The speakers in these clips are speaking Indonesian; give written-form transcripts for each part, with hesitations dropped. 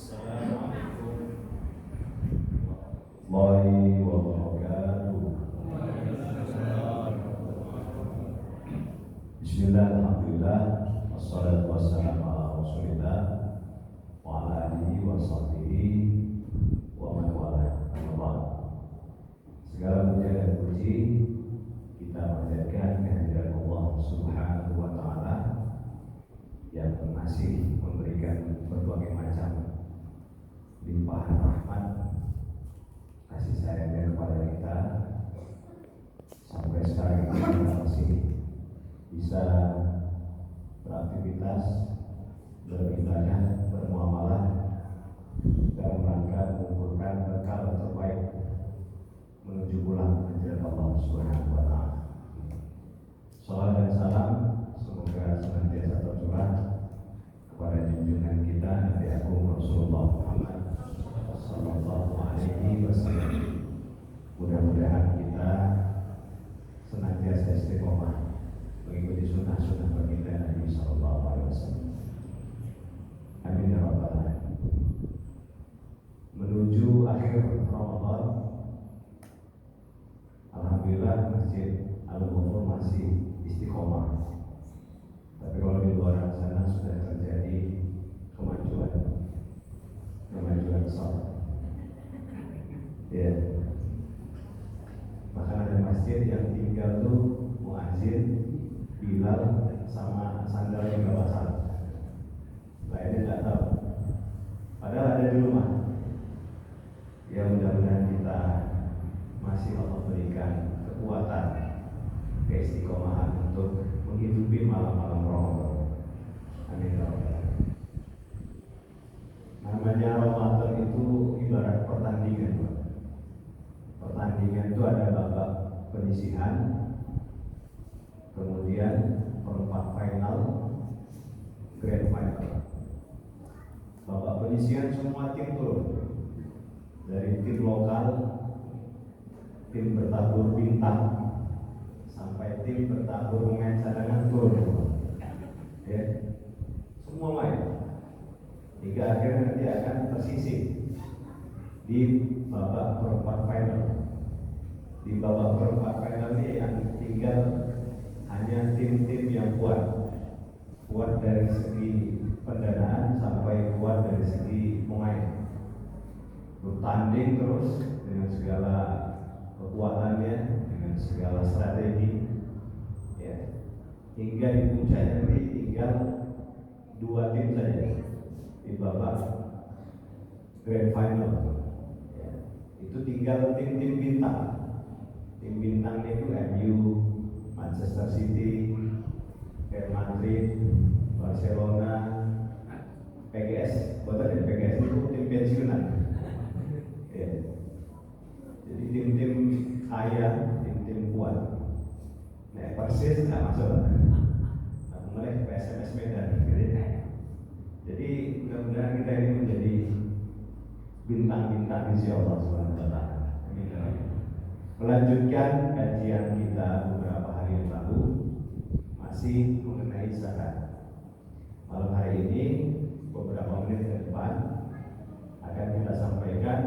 warahmatullahi wabarakatuh. Bismillah, alhamdulillah, wassalatu wassalamu ala rasulillah wa ala alihi wa sahbihi wa man wala. Segala puja dan puji kita panjatkan kehadiran Allah Subhanahu wa taala yang masih memberikan berbagai macam limpahan rahmat kasih sayangnya kepada kita sampai sekarang ini kita masih bisa beraktivitas, beribadah, bermuamalah dalam rangka mengumpulkan bekal terbaik menuju pulang ke jalan Allah Subhanahu wa taala. Salam dan salam semoga senantiasa tercurah kepada junjungan kita Nabi Agung Rasulullah Muhammad sallallahu alaihi wasallam. Mudah-mudahan kita senantiasa istiqomah mengikuti sunnah-sunnah baginda Nabi sallallahu alaihi wasallam. Amin ya rabbal alamin. Menuju akhir Ramadan, alhamdulillah Masjid Al-Ghufur masih istiqomah. Tapi kalau di luar sana sudah terjadi kemajuan besar. Ya. Bahkan ada masjid yang tinggal tuh muadzin, Bilal sama sandal yang gak basah. Lainnya tidak tahu. Padahal ada di rumah. Ya mudah-mudahan kita masih Allah berikan kekuatan, keistiqomahan untuk menghidupi malam-malam Ramadan. Amin ya rabbal alamin. Namanya Ramadan itu ibarat pertandingan. Pertandingan itu ada babak penyisihan, kemudian perempat final, grand final. Babak penyisihan semua tim turun, dari tim lokal, tim bertabur bintang, sampai tim bertabur pemain cadangan turun. Ya, semua main. Hingga akhirnya nanti akan tersisih di babak perempat final. Di babak perempat final ini yang tinggal hanya tim-tim yang kuat dari segi pendanaan sampai kuat dari segi pemain. Bertanding terus dengan segala kekuatannya, dengan segala strategi, ya. Hingga di puncaknya nanti tinggal dua tim saja di babak grand final. Ya. Itu tinggal tim-tim bintang. Tim bintangnya itu MU, Manchester City, Real Madrid, Barcelona, PGS. Bukan PGS itu tim pensiunan. Ya. Jadi tim-tim kaya, tim-tim kuat. Nah, Persis nggak masuk. Aku mulai PSMS Medan. Jadi mudah-mudahan kita ini menjadi bintang-bintang di sisi Allah Subhanahu wa taala. Melanjutkan kajian kita beberapa hari yang lalu masih mengenai zakat. Malam hari ini beberapa menit ke depan akan kita sampaikan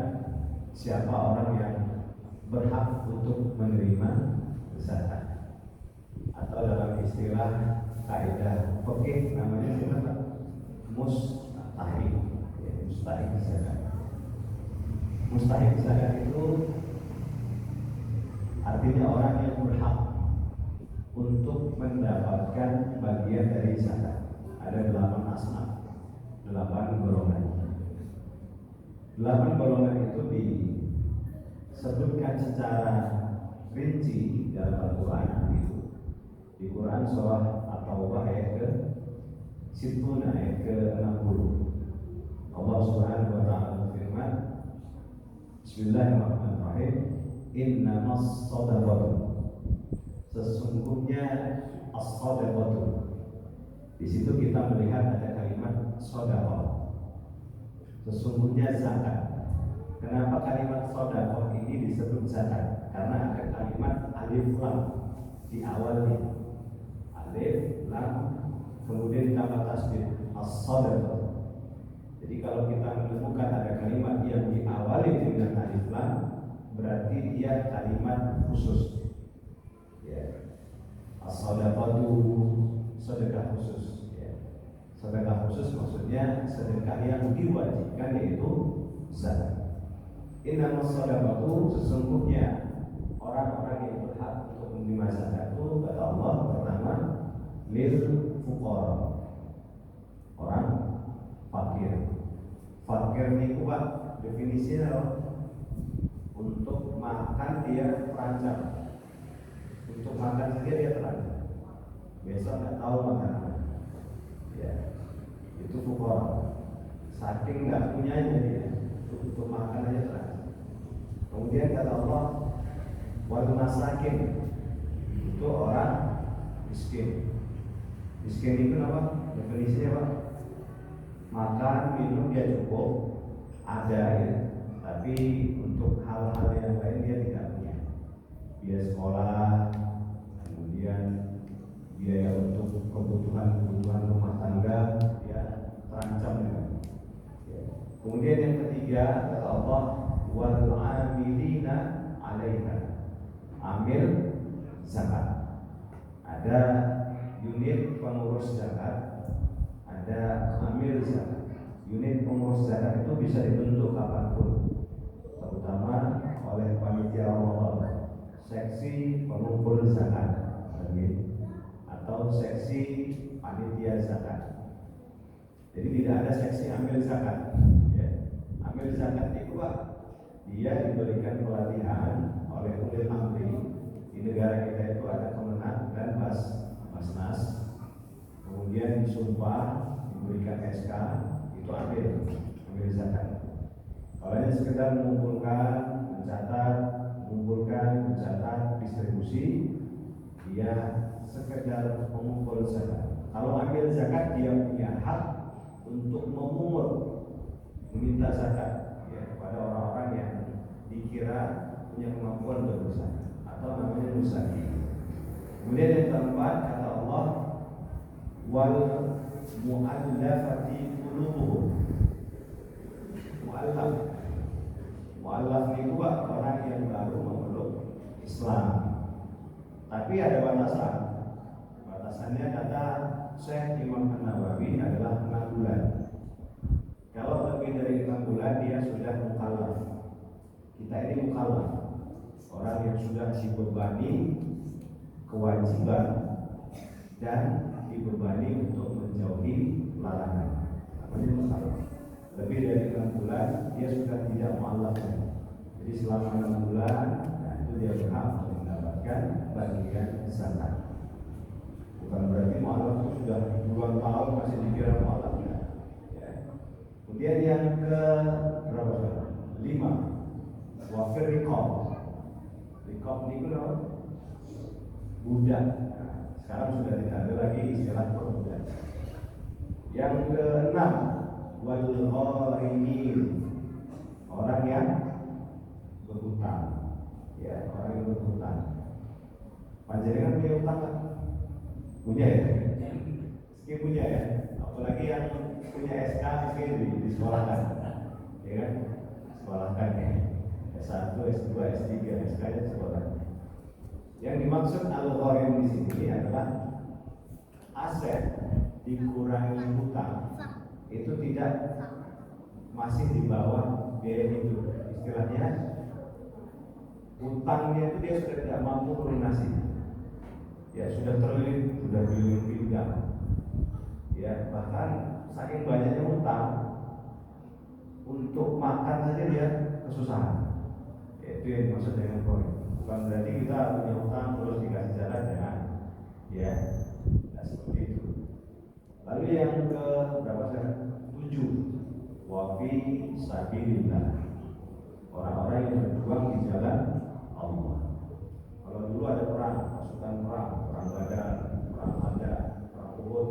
siapa orang yang berhak untuk menerima zakat, atau dalam istilah kaidah fikih namanya apa? Mustahik. Ya, mustahik zakat. Mustahik zakat itu artinya orang yang berhak untuk mendapatkan bagian dari zakat. Ada 8 asnaf, 8 golongan. 8 golongan itu disebutkan secara rinci dalam Al-Quran. Di Quran surah At-Taubah ayat ke-60 ayat ke-60. Allah Subhanahu wa taala berfirman, Bismillahirrahmanirrahim. Innamas shadaqatu, sesungguhnya as-shadaqatu. Di situ kita melihat ada kalimat shadaqah. Sesungguhnya zakat. Kenapa kalimat shadaqah ini disebut zakat? Karena ada kalimat alif lam di awalnya. Alif lam kemudian ditambah tasdid as-shadaqah. Jadi kalau kita menemukan berarti dia kalimat khusus. Ya. As-shadaqatu, sedekah khusus. Ya. Sedekah khusus maksudnya sedekah yang diwajibkan, yaitu zakat. Innamas shadaqatu, sesungguhnya orang-orang yang berhak untuk menerima zakat itu, kata Allah, pertama lil fuqara, orang fakir. Fakir itu Pak, definisinya untuk makan dia terancam. Untuk makan saja dia terancam. Besok nggak tahu makanan. Ya, itu fuqara. Saking nggak punyanya dia, untuk makan aja terancam. Kemudian kata Allah, wal masakin, itu orang miskin. Miskin itu apa? Definisinya apa? Makan, minum dia cukup, ada ya, tapi untuk hal-hal yang lain dia tidak punya. Dia sekolah, kemudian biaya untuk kebutuhan rumah tangga dia terancam dengan. Ya. Kemudian yang ketiga kata Allah, wal amilina 'alaiha, amil zakat. Ada unit pengurus zakat, ada amil zakat. Unit pengurus zakat itu bisa dibentuk kapanpun, terutama oleh panitia Ramadan, seksi pengumpul zakat, atau seksi panitia zakat. Jadi tidak ada seksi amil zakat. Ya. Amil zakat itu Pak, dia diberikan pelatihan oleh ulil amri. Di negara kita itu ada Kemenak dan Basnas. Kemudian disumpah, diberikan SK, itu ambil zakat. Kalau ini sekedar mengumpulkan, mencatat, distribusi, dia sekedar mengumpul zakat. Kalau ambil zakat, dia punya hak untuk memungut, meminta zakat ya, kepada orang-orang yang dikira punya kemampuan berzakat, atau namanya musaki. Kemudian yang keempat kata Allah, wal mu'allafati qulubuhum. Mu'allaf itu orang yang baru memeluk Islam. Tapi ada batasan. Batasannya kata Syekh Imam An-Nawawi adalah 6 bulan. Kalau lebih dari 6 bulan dia sudah mukallaf. Kita ini mukallaf, orang yang sudah dibebani kewajiban dan dibebani untuk menjauhi larangan. Namanya mukallaf. Lebih dari 6 bulan dia sudah tidak mu'allaf. Jadi selama 6 bulan itu dia berhak untuk mendapatkan bagian zakat. Bukan berarti mu'allaf itu sudah puluhan tahun masih dikira mu'allaf ya. Kemudian yang ke berapa? 5, wafir riqab. Riqab ini apa? Budak. Nah, sekarang sudah tidak ada lagi istilah perbudak. Yang ke-6, wal gharimin, orang yang berhutang. Ya, orang yang berhutang. Panjenengan punya hutang kan? Punya ya? Meski punya ya. Apalagi yang punya SK di sekolah kan? Ya kan? Sekolahkan ya. S1, S2, S3, SK nya sekolah. Yang dimaksud al-gharim di sini adalah aset dikurangi hutang itu tidak masih di bawah biaya hidup. Istilahnya hutangnya itu dia sudah tidak mampu melunasi. Ya sudah terlilit, sudah berlilit-lilit. Ya bahkan saking banyaknya hutang, untuk makan saja dia kesusahan. Itu yang dimaksud dengan gharim. Bukan berarti kita punya hutang terus dikasih jalan, jangan. Ya, tidak seperti itu. Lalu yang ke berapa saya? 7, wafi sabilillah, orang-orang yang berjuang di jalan Allah. Kalau dulu ada perang, pasukan perang Badar, perang Ahzab, perang Uhud,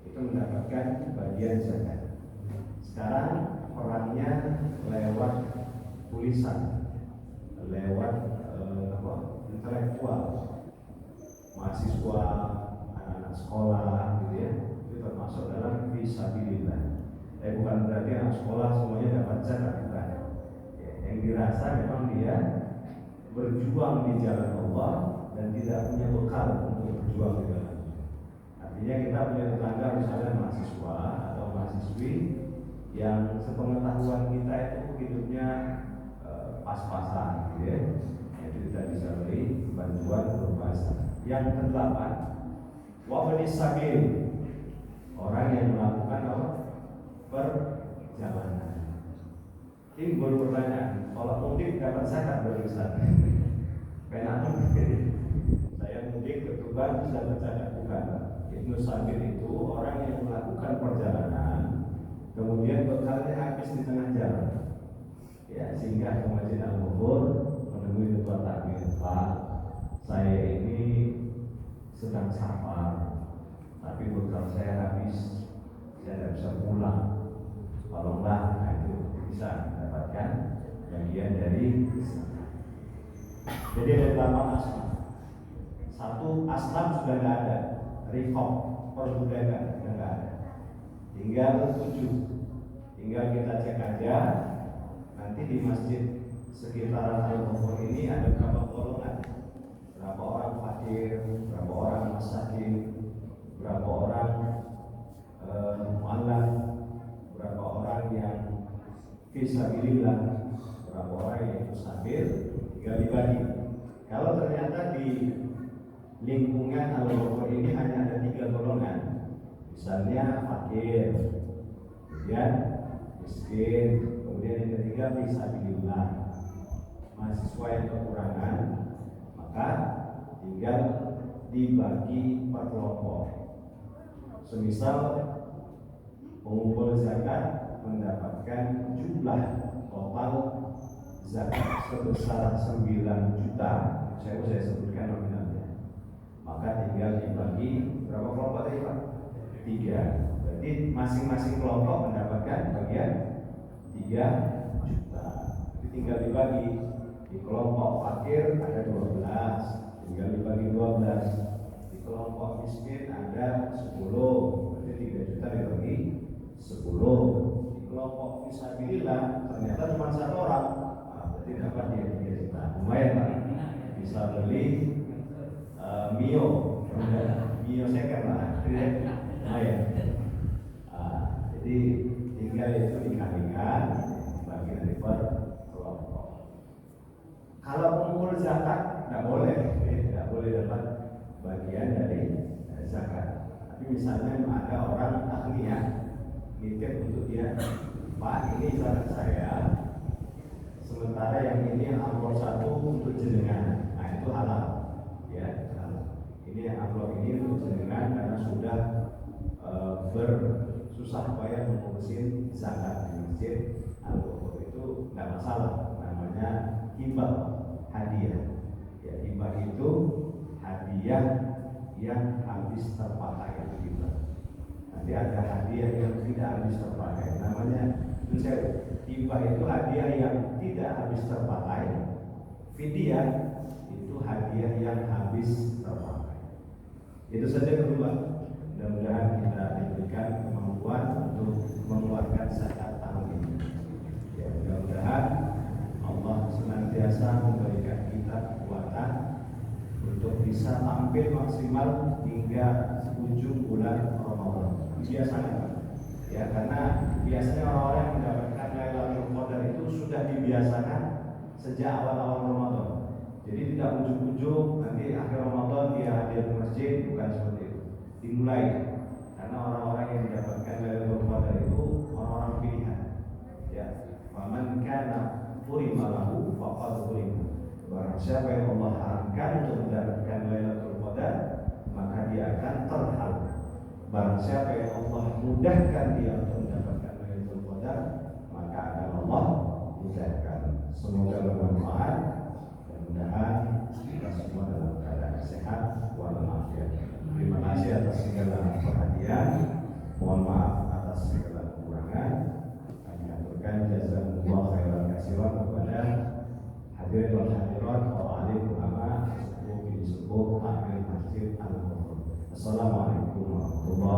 itu mendapatkan bagian zakat. Sekarang perangnya lewat tulisan, lewat intelektual, mahasiswa, anak-anak sekolah gitu ya. Termasuk dalam fisabilillah. Bukan berarti anak sekolah semuanya dapat zakat, bukan. Ya, yang dirasa memang dia berjuang di jalan Allah dan tidak punya bekal untuk berjuang di dalam. Artinya kita punya tetangga misalnya mahasiswa atau mahasiswi yang sepengetahuan kita itu hidupnya pas-pasan, gitu ya. Jadi kita bisa beri bantuan berupa zakat. Yang kedelapan, wabnis sabil, orang yang melakukan apa? Perjalanan. Ini baru pertanyaan, kalau mudik dapat zakat dari Ustaz? Kenapa? Saya mudik ke Tuban bisa dapat zakat? Bukan. Ibnu Sabil itu orang yang melakukan perjalanan, kemudian bekalnya habis di tengah jalan. Ya, sehingga ke Masjid Al-Mughur menemui ketua takmir, Pak, saya ini sedang safar, tapi bekal saya habis, saya tidak bisa pulang. Tolonglah, nah itu bisa mendapatkan bagian dari zakat. Jadi ada 8 aslam. 1 aslam sudah tidak ada, rifaq, perbudakan sudah tidak ada. Tinggal 7. Tinggal kita cek aja. Nanti di masjid sekitaran Al-Mughur ini ada berapa golongan, berapa orang fakir, berapa orang masakin, berapa orang mu'allaf, berapa orang yang fisabilillah, berapa orang yang musafir, tinggal dibagi. Kalau ternyata di lingkungan Al-Mughur ini hanya ada 3 golongan, misalnya fakir, kemudian miskin, kemudian yang ketiga fisabilillah, mahasiswa yang kekurangan, maka tinggal dibagi per kelompok. Semisal pengumpul zakat mendapatkan jumlah total zakat sebesar 9 juta, saya sebutkan nominalnya, maka tinggal dibagi berapa kelompok tadi Pak? 3. Berarti masing-masing kelompok mendapatkan bagian 3 juta. Jadi tinggal dibagi, di kelompok fakir ada 12, tinggal dibagi 12. Di kelompok miskin ada 10, berarti 3 juta dibagi 10. Di kelompok fisabilillah ternyata cuma 1 orang, berarti dapat dia 3 juta. Lumayan Pak, bisa beli Mio second lah, lumayan. Jadi tinggal itu dikalikan bagi dari per kelompok. Kalau pengumpul zakat tidak boleh dapat bagian dari zakat. Tapi misalnya ada orang ahli ya, nitip untuk dia, Pak ini zakat saya, sementara yang ini amplop 1 untuk jenengan, nah itu halal, ya halal. Ini yang amplop ini untuk jenengan karena sudah bersusah payah mengurusin zakat di masjid Al-Mughur, itu nggak masalah, namanya hibah, hadiah. Ya, hibah itu hadiah yang habis terpakai, hibah. Nanti ada hadiah yang tidak habis terpakai, namanya hibah itu hadiah yang tidak habis terpakai. Fidyah itu hadiah yang habis terpakai. Itu saja kedua. Mudah-mudahan kita diberikan kemampuan untuk mengeluarkan zakat tahun ini. Ya, mudah-mudahan Allah senantiasa memberikan kita kekuatan untuk bisa tampil maksimal hingga ujung bulan Ramadan. Biasanya, ya karena biasanya orang-orang yang mendapatkan Lailatul Qadar itu sudah dibiasakan sejak awal-awal Ramadan. Jadi tidak ujung-ujung nanti akhir Ramadan dia hadir ke masjid, bukan seperti itu. Dimulai karena orang-orang yang mendapatkan Lailatul Qadar itu orang-orang pilihan. Ya, faman kana qurima lahu faqad qurima. Barang siapa yang Allah haramkan untuk mendapatkan Lailatul Qadar, maka dia akan terhalang. Barang siapa yang Allah mudahkan dia untuk mendapatkan Lailatul Qadar, maka akan Allah mudahkan. Semoga bermanfaat. Mudah-mudahan kita semua dalam keadaan sehat walafiat. Terima kasih atas segala perhatian. Mohon maaf atas segala kekurangan. Kami aturkan jazakumullah khairan katsiran kepada hadirin wal hadirat, para alim ulama, sepuh bini sepuh takmir Masjid Al-Mughur. Assalamualaikum warahmatullahi